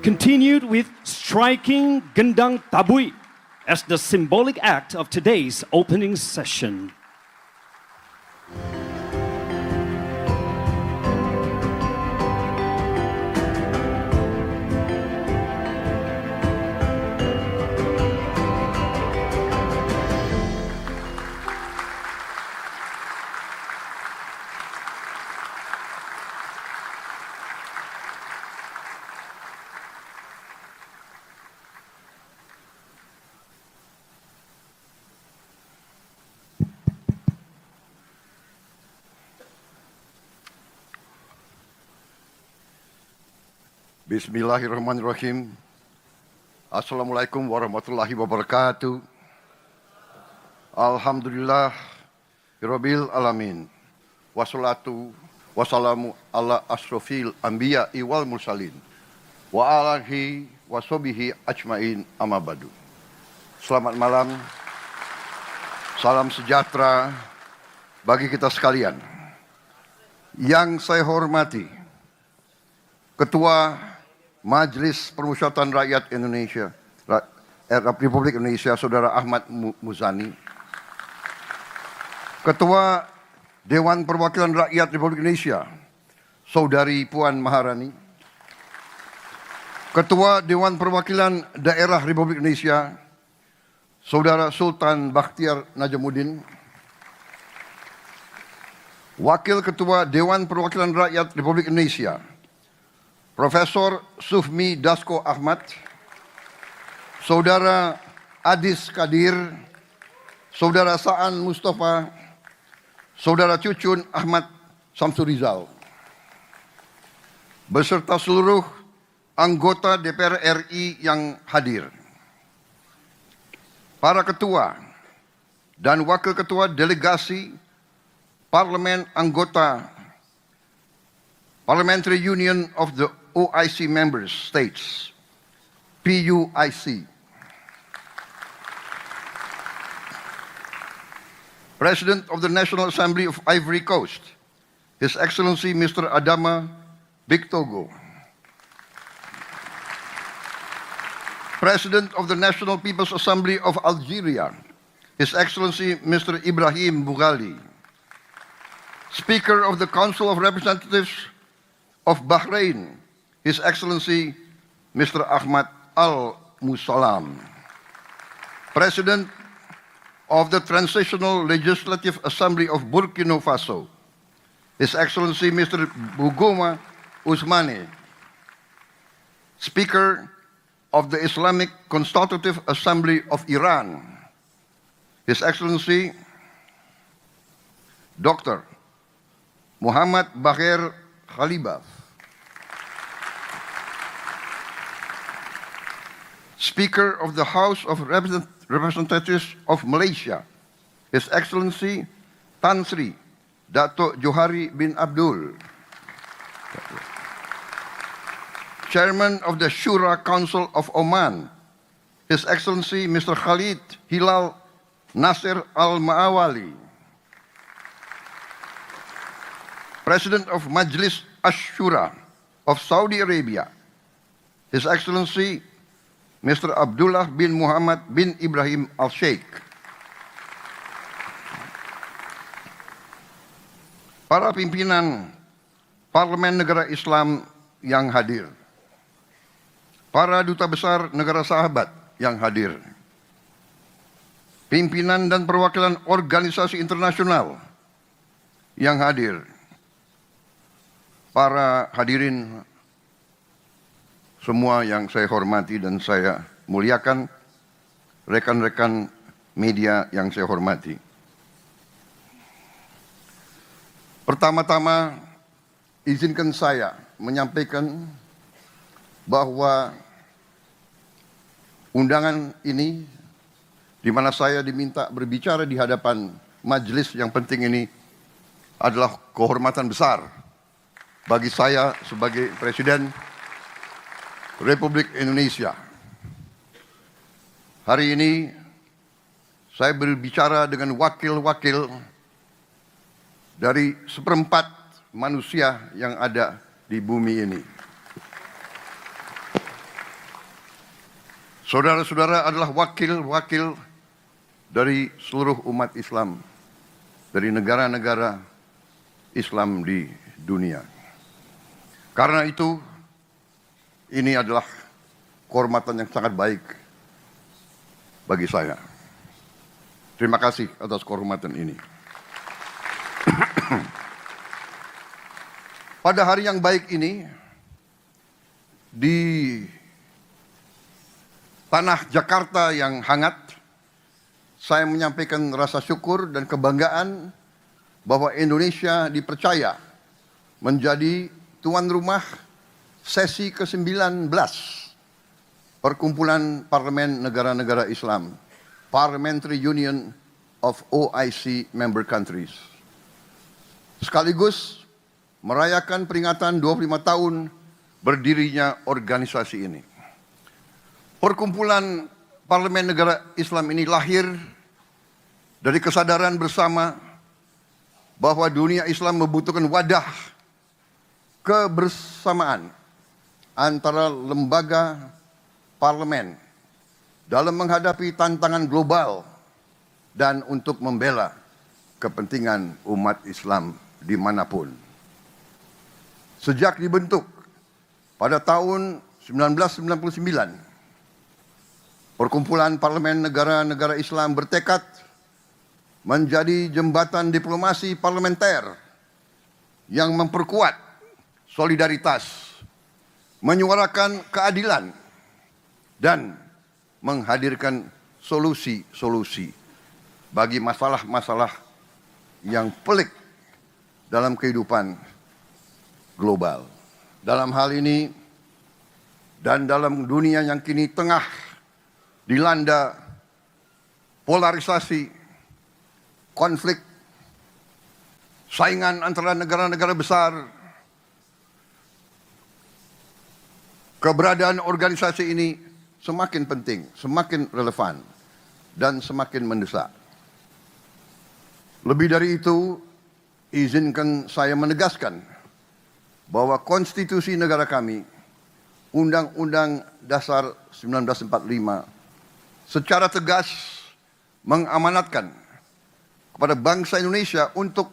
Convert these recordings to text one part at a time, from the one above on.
continued with striking Gendang Tabui as the symbolic act of today's opening session. Bismillahirrahmanirrahim. Assalamualaikum warahmatullahi wabarakatuh. Alhamdulillah Rabbil alamin. Wassalatu wassalamu ala asrofil anbiya wal mursalin wa alihi washabihi ajmain amma ba'du. Selamat malam. Salam sejahtera bagi kita sekalian. Yang saya hormati Ketua Majelis Permusyawaratan Rakyat Indonesia, Republik Indonesia, Saudara Ahmad Muzani. Ketua Dewan Perwakilan Rakyat Republik Indonesia, Saudari Puan Maharani. Ketua Dewan Perwakilan Daerah Republik Indonesia, Saudara Sultan Bakhtiar Najamuddin. Wakil Ketua Dewan Perwakilan Rakyat Republik Indonesia, Profesor Sufmi Dasko Ahmad, Saudara Adis Kadir, Saudara Saan Mustafa, Saudara Cucun Ahmad Samsurizal, beserta seluruh anggota DPR RI yang hadir, para ketua dan wakil ketua delegasi parlemen anggota Parliamentary Union of the OIC Member States, PUIC. President of the National Assembly of Ivory Coast, His Excellency Mr. Adama Bictogo. President of the National People's Assembly of Algeria, His Excellency Mr. Ibrahim Boughali. Speaker of the Council of Representatives of Bahrain, His Excellency Mr. Ahmad Al-Musalam. President of the Transitional Legislative Assembly of Burkina Faso, His Excellency Mr. Bougouma Ousmane. Speaker of the Islamic Consultative Assembly of Iran, His Excellency Dr. Muhammad Bagher Khalibaf. Speaker of the House of Representatives of Malaysia, His Excellency Tan Sri Dato' Johari bin Abdul. Chairman of the Shura Council of Oman, His Excellency Mr. Khalid Hilal Nasser Al-Ma'awali. President of Majlis Ash-Shura of Saudi Arabia, His Excellency Mr. Abdullah bin Muhammad bin Ibrahim Al-Sheikh. Para pimpinan Parlemen Negara Islam yang hadir, para duta besar negara sahabat yang hadir, pimpinan dan perwakilan organisasi internasional yang hadir, para hadirin semua yang saya hormati dan saya muliakan, rekan-rekan media yang saya hormati. Pertama-tama, izinkan saya menyampaikan bahwa undangan ini, di mana saya diminta berbicara di hadapan majelis yang penting ini, adalah kehormatan besar bagi saya sebagai Presiden Republik Indonesia. Hari ini saya berbicara dengan wakil-wakil dari seperempat manusia yang ada di bumi ini. Saudara-saudara adalah wakil-wakil dari seluruh umat Islam, dari negara-negara Islam di dunia. Karena itu, ini adalah kehormatan yang sangat baik bagi saya. Terima kasih atas kehormatan ini. Pada hari yang baik ini, di tanah Jakarta yang hangat, saya menyampaikan rasa syukur dan kebanggaan bahwa Indonesia dipercaya menjadi tuan rumah sesi ke-19 Perkumpulan Parlemen Negara-Negara Islam, Parliamentary Union of OIC Member Countries. Sekaligus merayakan peringatan 25 tahun berdirinya organisasi ini. Perkumpulan Parlemen Negara Islam ini lahir dari kesadaran bersama bahwa dunia Islam membutuhkan wadah kebersamaan antara lembaga parlemen dalam menghadapi tantangan global dan untuk membela kepentingan umat Islam dimanapun. Sejak dibentuk pada tahun 1999, Perkumpulan Parlemen Negara-Negara Islam bertekad menjadi jembatan diplomasi parlementer yang memperkuat solidaritas, menyuarakan keadilan, dan menghadirkan solusi-solusi bagi masalah-masalah yang pelik dalam kehidupan global. Dalam hal ini dan dalam dunia yang kini tengah dilanda polarisasi, konflik, saingan antara negara-negara besar, keberadaan organisasi ini semakin penting, semakin relevan, dan semakin mendesak. Lebih dari itu, izinkan saya menegaskan bahwa konstitusi negara kami, Undang-Undang Dasar 1945, secara tegas mengamanatkan kepada bangsa Indonesia untuk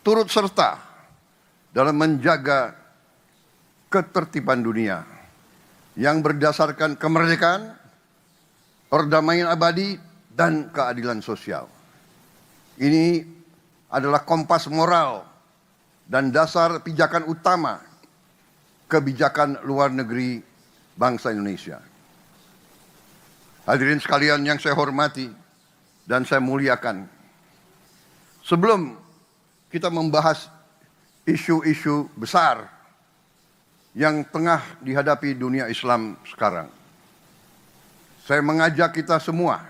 turut serta dalam menjaga ketertiban dunia yang berdasarkan kemerdekaan, perdamaian abadi, dan keadilan sosial. Ini adalah kompas moral dan dasar pijakan utama kebijakan luar negeri bangsa Indonesia. Hadirin sekalian yang saya hormati dan saya muliakan, sebelum kita membahas isu-isu besar yang tengah dihadapi dunia Islam sekarang, saya mengajak kita semua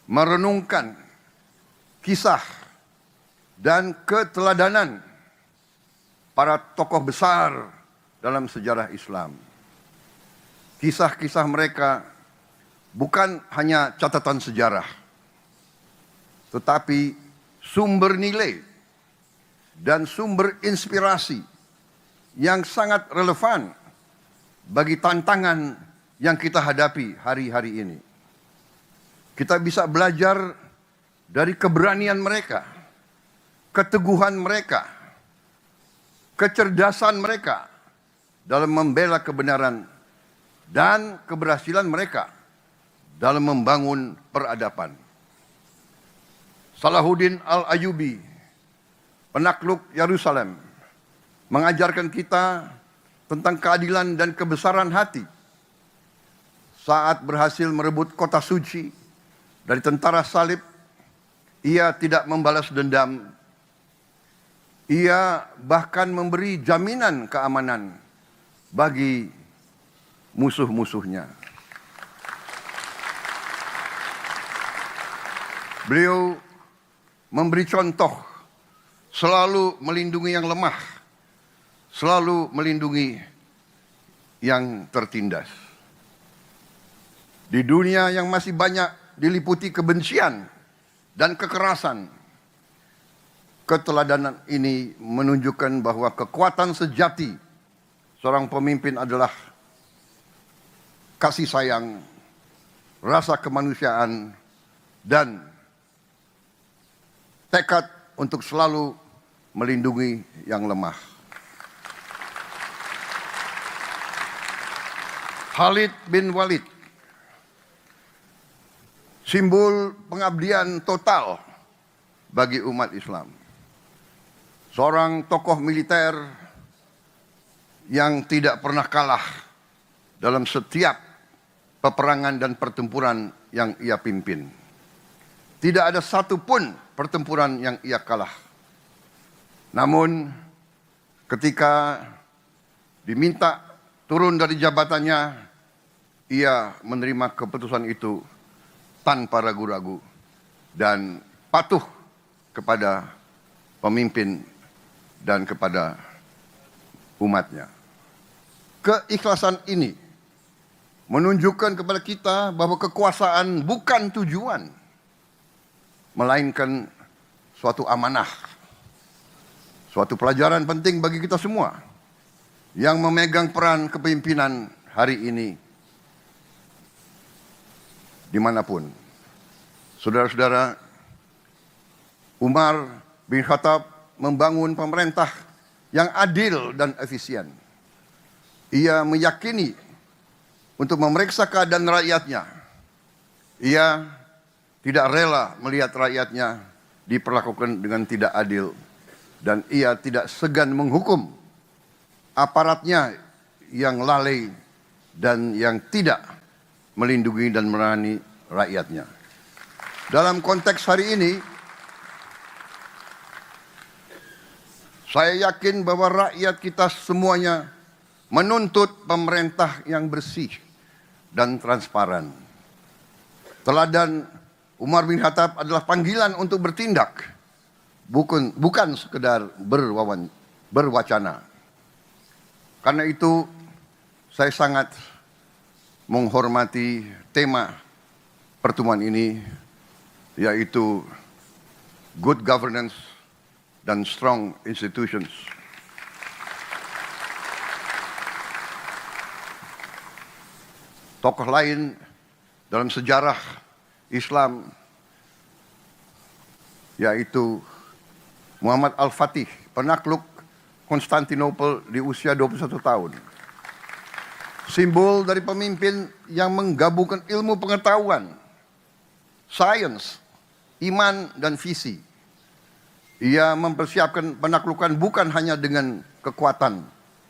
merenungkan kisah dan keteladanan para tokoh besar dalam sejarah Islam. Kisah-kisah mereka bukan hanya catatan sejarah, tetapi sumber nilai dan sumber inspirasi yang sangat relevan bagi tantangan yang kita hadapi hari-hari ini. Kita bisa belajar dari keberanian mereka, keteguhan mereka, kecerdasan mereka dalam membela kebenaran, dan keberhasilan mereka dalam membangun peradaban. Salahuddin Al-Ayyubi, penakluk Yerusalem, mengajarkan kita tentang keadilan dan kebesaran hati saat berhasil merebut kota suci dari tentara salib. Ia tidak membalas dendam. Ia bahkan memberi jaminan keamanan bagi musuh-musuhnya. Beliau memberi contoh selalu melindungi yang lemah, selalu melindungi yang tertindas. Di dunia yang masih banyak diliputi kebencian dan kekerasan, keteladanan ini menunjukkan bahwa kekuatan sejati seorang pemimpin adalah kasih sayang, rasa kemanusiaan, dan tekad untuk selalu melindungi yang lemah. Khalid bin Walid, simbol pengabdian total bagi umat Islam. Seorang tokoh militer yang tidak pernah kalah dalam setiap peperangan dan pertempuran yang ia pimpin. Tidak ada satupun pertempuran yang ia kalah. Namun ketika diminta turun dari jabatannya, ia menerima keputusan itu tanpa ragu-ragu dan patuh kepada pemimpin dan kepada umatnya. Keikhlasan ini menunjukkan kepada kita bahwa kekuasaan bukan tujuan, melainkan suatu amanah, suatu pelajaran penting bagi kita semua yang memegang peran kepemimpinan hari ini dimanapun. Saudara-saudara, Umar bin Khattab membangun pemerintah yang adil dan efisien. Ia meyakini untuk memeriksa keadaan rakyatnya. Ia tidak rela melihat rakyatnya diperlakukan dengan tidak adil, dan ia tidak segan menghukum aparatnya yang lalai dan yang tidak melindungi dan melayani rakyatnya. Dalam konteks hari ini, saya yakin bahwa rakyat kita semuanya menuntut pemerintah yang bersih dan transparan. Teladan Umar bin Khattab adalah panggilan untuk bertindak, bukan sekedar berwacana. Karena itu saya sangat menghormati tema pertemuan ini, yaitu good governance dan strong institutions. Tokoh lain dalam sejarah Islam yaitu Muhammad Al-Fatih, penakluk Konstantinopel di usia 21 tahun. Simbol dari pemimpin yang menggabungkan ilmu pengetahuan, sains, iman, dan visi. Ia mempersiapkan penaklukan bukan hanya dengan kekuatan,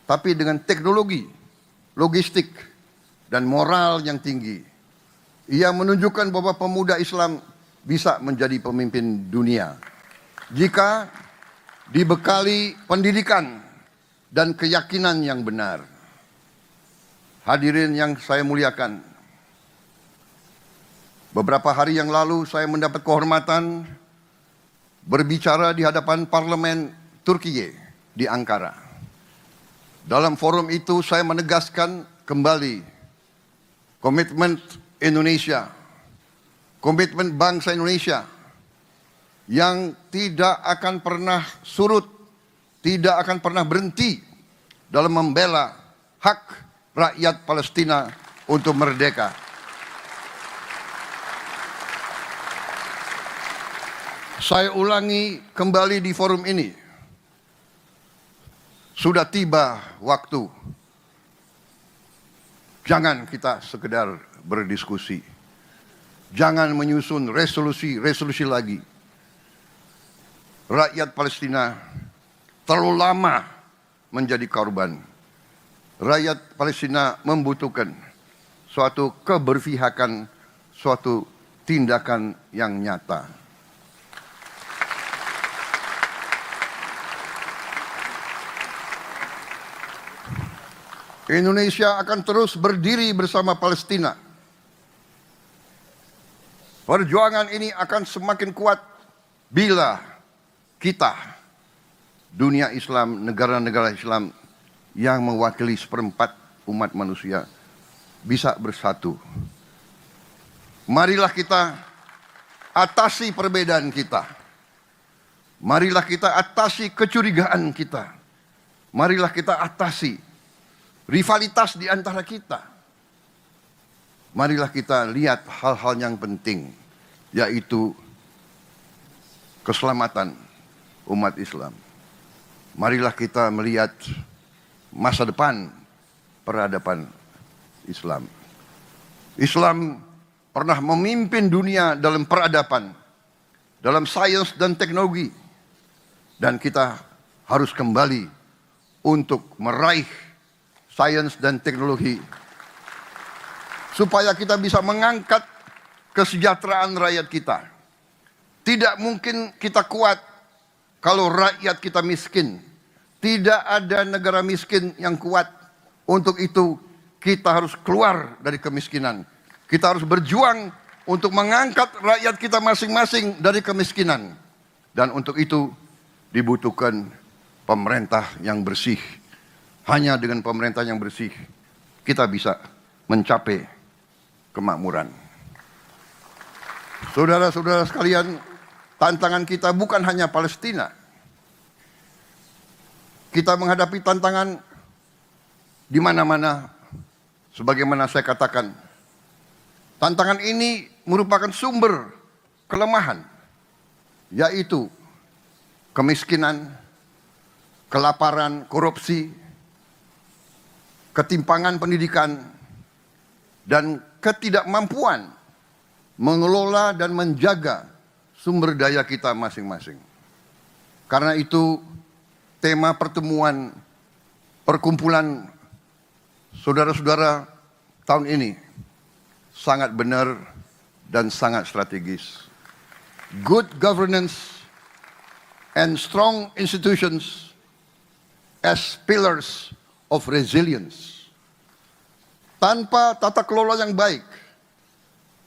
tapi dengan teknologi, logistik, dan moral yang tinggi. Ia menunjukkan bahwa pemuda Islam bisa menjadi pemimpin dunia jika dibekali pendidikan dan keyakinan yang benar. Hadirin yang saya muliakan, beberapa hari yang lalu saya mendapat kehormatan berbicara di hadapan parlemen Turkiye di Ankara. Dalam forum itu saya menegaskan kembali komitmen Indonesia, komitmen bangsa Indonesia yang tidak akan pernah surut, tidak akan pernah berhenti dalam membela hak rakyat Palestina untuk merdeka. Saya ulangi kembali di forum ini, sudah tiba waktu. Jangan kita sekedar berdiskusi, jangan menyusun resolusi lagi. Rakyat Palestina terlalu lama menjadi korban. Rakyat Palestina membutuhkan suatu keberpihakan, suatu tindakan yang nyata. Indonesia akan terus berdiri bersama Palestina. Perjuangan ini akan semakin kuat bila kita, dunia Islam, negara-negara Islam yang mewakili seperempat umat manusia, bisa bersatu. Marilah kita atasi perbedaan kita. Marilah kita atasi kecurigaan kita. Marilah kita atasi rivalitas di antara kita. marilah kita lihat hal-hal yang penting, yaitu keselamatan umat Islam. Marilah kita melihat masa depan peradaban Islam. Islam pernah memimpin dunia dalam peradaban, dalam sains dan teknologi. Dan kita harus kembali untuk meraih sains dan teknologi supaya kita bisa mengangkat kesejahteraan rakyat kita. Tidak mungkin kita kuat kalau rakyat kita miskin. Tidak ada negara miskin yang kuat. Untuk itu kita harus keluar dari kemiskinan. Kita harus berjuang untuk mengangkat rakyat kita masing-masing dari kemiskinan. Dan untuk itu dibutuhkan pemerintah yang bersih. Hanya dengan pemerintah yang bersih kita bisa mencapai kemakmuran. Saudara-saudara sekalian, tantangan kita bukan hanya Palestina. Kita menghadapi tantangan di mana-mana. Sebagaimana saya katakan, tantangan ini merupakan sumber kelemahan, yaitu kemiskinan, kelaparan, korupsi, ketimpangan pendidikan, dan ketidakmampuan mengelola dan menjaga sumber daya kita masing-masing. Karena itu tema pertemuan perkumpulan saudara-saudara tahun ini sangat benar dan sangat strategis. Good governance and strong institutions as pillars of resilience. Tanpa tata kelola yang baik,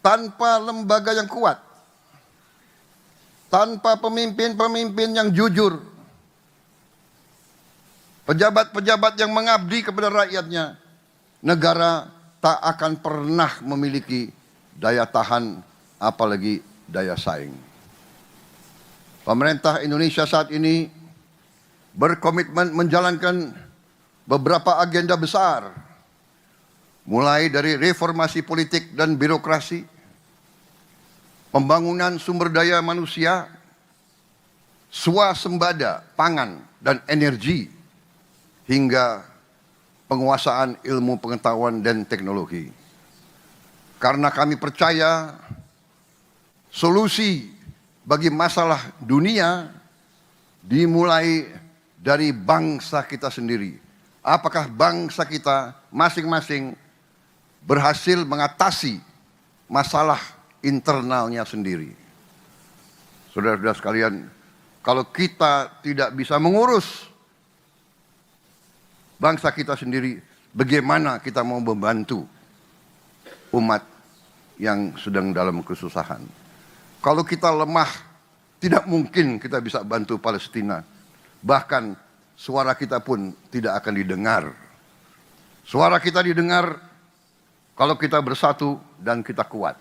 tanpa lembaga yang kuat, tanpa pemimpin-pemimpin yang jujur, pejabat-pejabat yang mengabdi kepada rakyatnya, negara tak akan pernah memiliki daya tahan, apalagi daya saing. Pemerintah Indonesia saat ini berkomitmen menjalankan beberapa agenda besar, mulai dari reformasi politik dan birokrasi, pembangunan sumber daya manusia, swasembada pangan dan energi, hingga penguasaan ilmu pengetahuan dan teknologi. Karena kami percaya solusi bagi masalah dunia dimulai dari bangsa kita sendiri. Apakah bangsa kita masing-masing berhasil mengatasi masalah internalnya sendiri? Saudara-saudara sekalian, kalau kita tidak bisa mengurus bangsa kita sendiri, bagaimana kita mau membantu umat yang sedang dalam kesusahan? Kalau kita lemah, tidak mungkin kita bisa bantu Palestina. Bahkan suara kita pun tidak akan didengar. Suara kita didengar kalau kita bersatu dan kita kuat.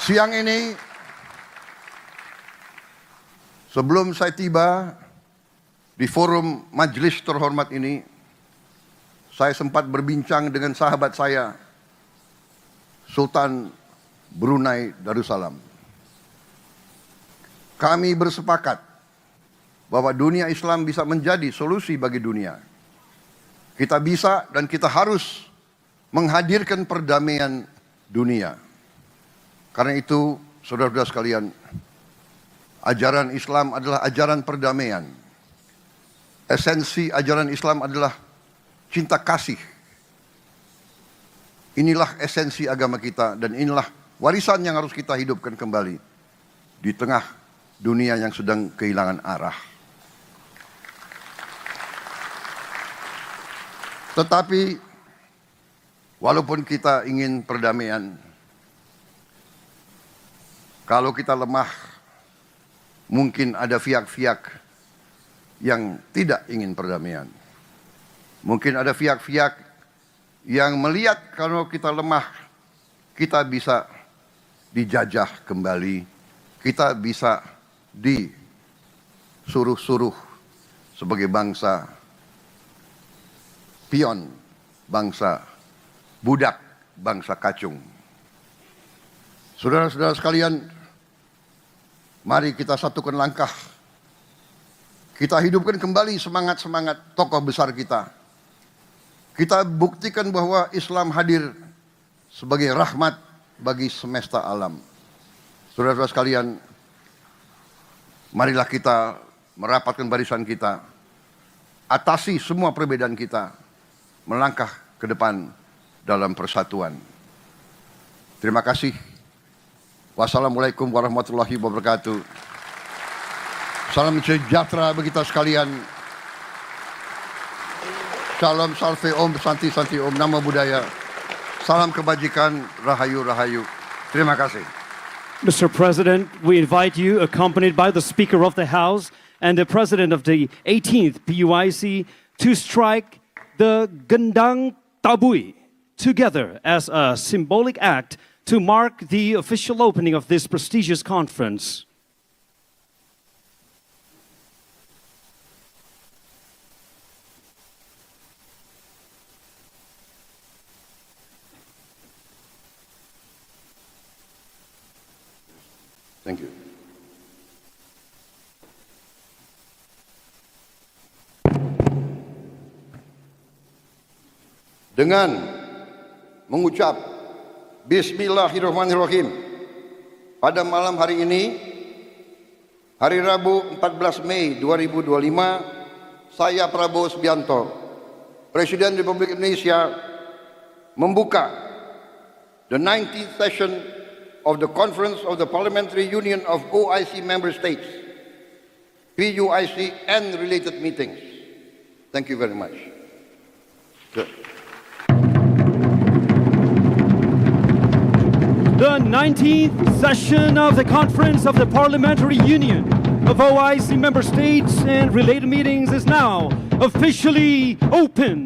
Siang ini, sebelum saya tiba di forum majelis terhormat ini, saya sempat berbincang dengan sahabat saya, Sultan Brunei Darussalam. Kami bersepakat bahwa dunia Islam bisa menjadi solusi bagi dunia. Kita bisa dan kita harus menghadirkan perdamaian dunia. Karena itu, saudara-saudara sekalian, ajaran Islam adalah ajaran perdamaian. Esensi ajaran Islam adalah cinta kasih. Inilah esensi agama kita dan inilah warisan yang harus kita hidupkan kembali di tengah dunia yang sedang kehilangan arah. Tetapi walaupun kita ingin perdamaian, kalau kita lemah, mungkin ada pihak-pihak yang tidak ingin perdamaian. Mungkin ada pihak-pihak yang melihat kalau kita lemah, kita bisa dijajah kembali, kita bisa disuruh-suruh sebagai bangsa pion, bangsa budak bangsa kacung. Saudara-saudara sekalian, mari kita satukan langkah. Kita hidupkan kembali semangat-semangat tokoh besar kita. Kita buktikan bahwa Islam hadir sebagai rahmat bagi semesta alam. Saudara-saudara sekalian, marilah kita merapatkan barisan kita, atasi semua perbedaan kita, melangkah ke depan dalam persatuan. Terima kasih. Wassalamualaikum warahmatullahi wabarakatuh. Salam sejahtera bagi kita sekalian. Salam salve om, santi santi om, nama budaya. Salam kebajikan, rahayu rahayu. Terima kasih. Mr. President, we invite you, accompanied by the Speaker of the House and the President of the 18th PUIC, to strike the Gendang Tabui together as a symbolic act to mark the official opening of this prestigious conference. Thank you. Dengan mengucap Bismillahirrahmanirrahim pada malam hari ini, hari Rabu 14 Mei 2025, saya Prabowo Subianto, Presiden Republik Indonesia, membuka the 19th session of the Conference of the Parliamentary Union of OIC Member States, PUIC, and related meetings. Thank you very much. Good. The 19th session of the Conference of the Parliamentary Union of OIC Member States and related meetings is now officially open.